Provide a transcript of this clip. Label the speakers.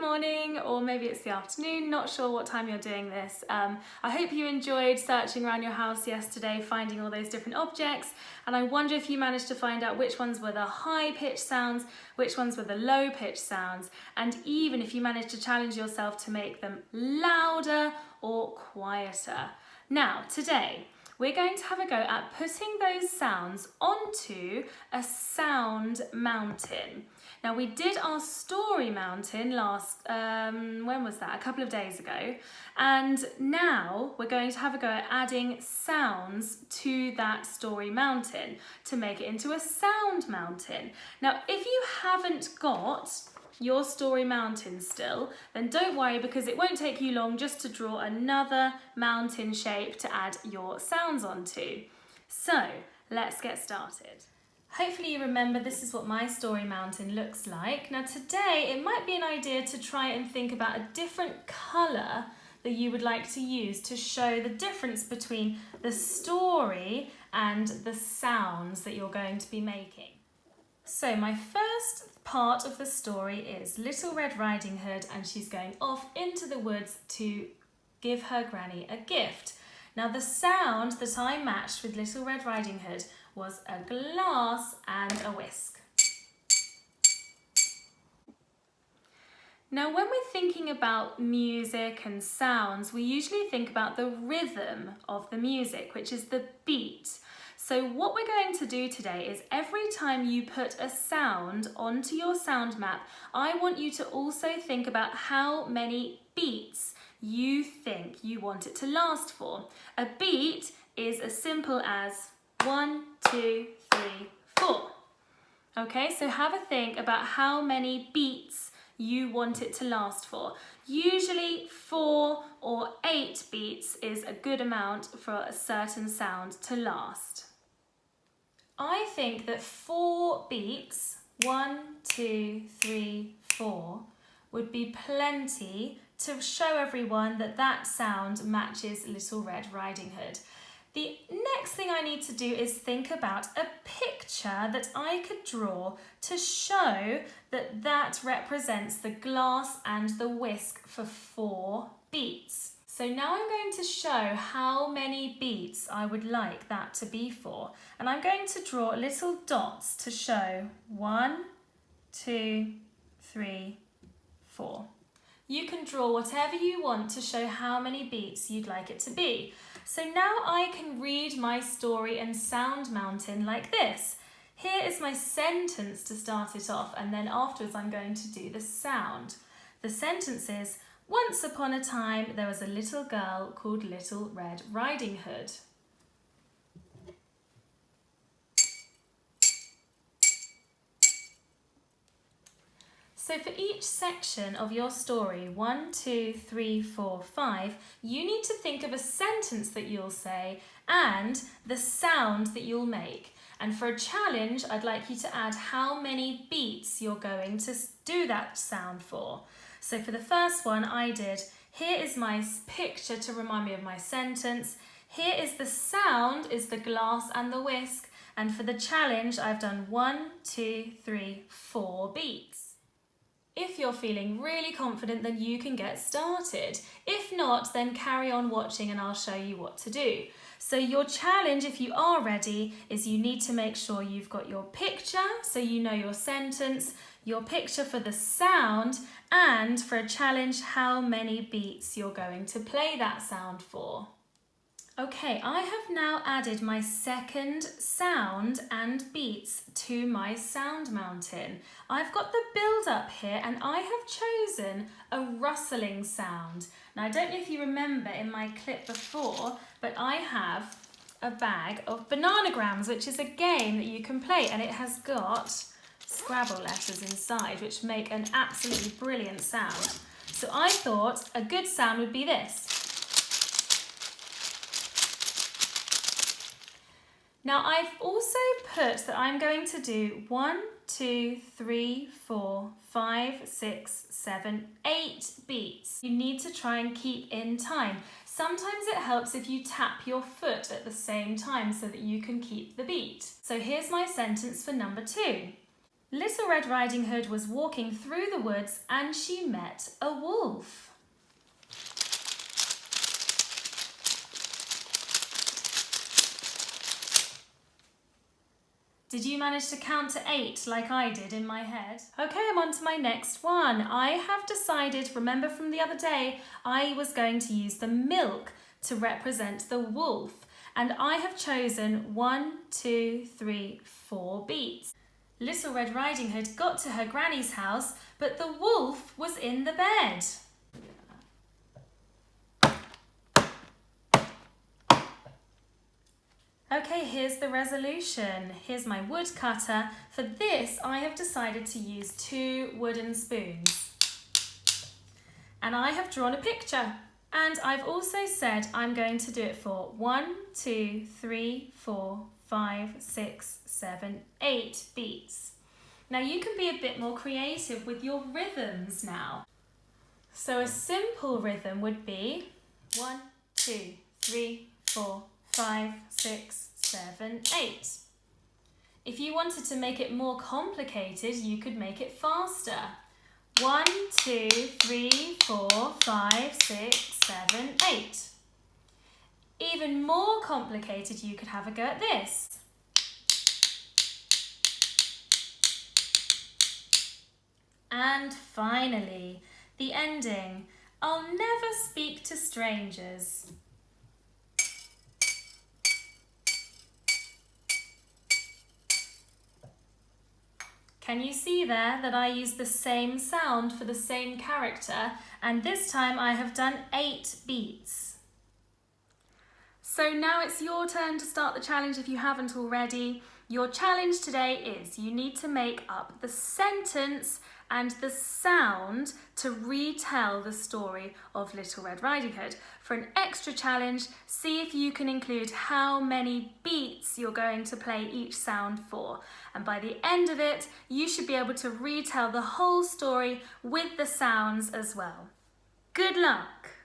Speaker 1: morning, or maybe it's the afternoon, not sure what time you're doing this. I hope you enjoyed searching around your house yesterday, finding all those different objects, and I wonder if you managed to find out which ones were the high-pitched sounds, which ones were the low-pitched sounds, and even if you managed to challenge yourself to make them louder or quieter. Now, today, we're going to have a go at putting those sounds onto a sound mountain. Now, we did our story mountain when was that? A couple of days ago. And now we're going to have a go at adding sounds to that story mountain to make it into a sound mountain. Now, if you haven't got your story mountain still, then don't worry, because it won't take you long just to draw another mountain shape to add your sounds onto. So let's get started. Hopefully you remember this is what my story mountain looks like. Now today it might be an idea to try and think about a different colour that you would like to use to show the difference between the story and the sounds that you're going to be making. So my first part of the story is Little Red Riding Hood, and she's going off into the woods to give her granny a gift. Now the sound that I matched with Little Red Riding Hood was a glass and a whisk. Now when we're thinking about music and sounds, we usually think about the rhythm of the music, which is the beat. So what we're going to do today is every time you put a sound onto your sound map, I want you to also think about how many beats you think you want it to last for. A beat is as simple as 1, 2, 3, 4. Okay, so have a think about how many beats you want it to last for. Usually 4 or 8 beats is a good amount for a certain sound to last. I think that 4 beats, 1, 2, 3, 4, would be plenty to show everyone that that sound matches Little Red Riding Hood. The next thing I need to do is think about a picture that I could draw to show that that represents the glass and the whisk for 4 beats. So now I'm going to show how many beats I would like that to be for. And I'm going to draw little dots to show 1, 2, 3, 4. You can draw whatever you want to show how many beats you'd like it to be. So now I can read my story and sound mountain like this. Here is my sentence to start it off, and then afterwards I'm going to do the sound. The sentence is, once upon a time there was a little girl called Little Red Riding Hood. So for each section of your story, 1, 2, 3, 4, 5, you need to think of a sentence that you'll say and the sound that you'll make. And for a challenge, I'd like you to add how many beats you're going to do that sound for. So for the first one I did, here is my picture to remind me of my sentence. Here is the sound, is the glass and the whisk. And for the challenge, I've done 1, 2, 3, 4 beats. If you're feeling really confident, then you can get started. If not, then carry on watching and I'll show you what to do. So your challenge, if you are ready, is you need to make sure you've got your picture, so you know your sentence, your picture for the sound, and for a challenge, how many beats you're going to play that sound for. Okay, I have now added my second sound and beats to my sound mountain. I've got the build up here and I have chosen a rustling sound. Now I don't know if you remember in my clip before, but I have a bag of bananagrams, which is a game that you can play, and it has got Scrabble letters inside, which make an absolutely brilliant sound. So I thought a good sound would be this. Now I've also put that I'm going to do 1, 2, 3, 4, 5, 6, 7, 8 beats. You need to try and keep in time. Sometimes it helps if you tap your foot at the same time so that you can keep the beat. So here's my sentence for number 2. Little Red Riding Hood was walking through the woods and she met a wolf. Did you manage to count to 8 like I did in my head? Okay, I'm on to my next one. I have decided, remember from the other day, I was going to use the milk to represent the wolf. And I have chosen 1, 2, 3, 4 beats. Little Red Riding Hood got to her granny's house, but the wolf was in the bed. Okay, here's the resolution. Here's my woodcutter. For this, I have decided to use 2 wooden spoons. And I have drawn a picture. And I've also said I'm going to do it for 1, 2, 3, 4, 5, 6, 7, 8 beats. Now you can be a bit more creative with your rhythms now. So a simple rhythm would be 1, 2, 3, 4, 5, 6, 7, 8. If you wanted to make it more complicated, you could make it faster. 1, 2, 3, 4, 5, 6, 7, 8. Even more complicated, you could have a go at this. And finally, the ending. I'll never speak to strangers. Can you see there that I use the same sound for the same character, and this time I have done 8 beats. So now it's your turn to start the challenge if you haven't already. Your challenge today is you need to make up the sentence and the sound to retell the story of Little Red Riding Hood. For an extra challenge, see if you can include how many beats you're going to play each sound for. And by the end of it, you should be able to retell the whole story with the sounds as well. Good luck!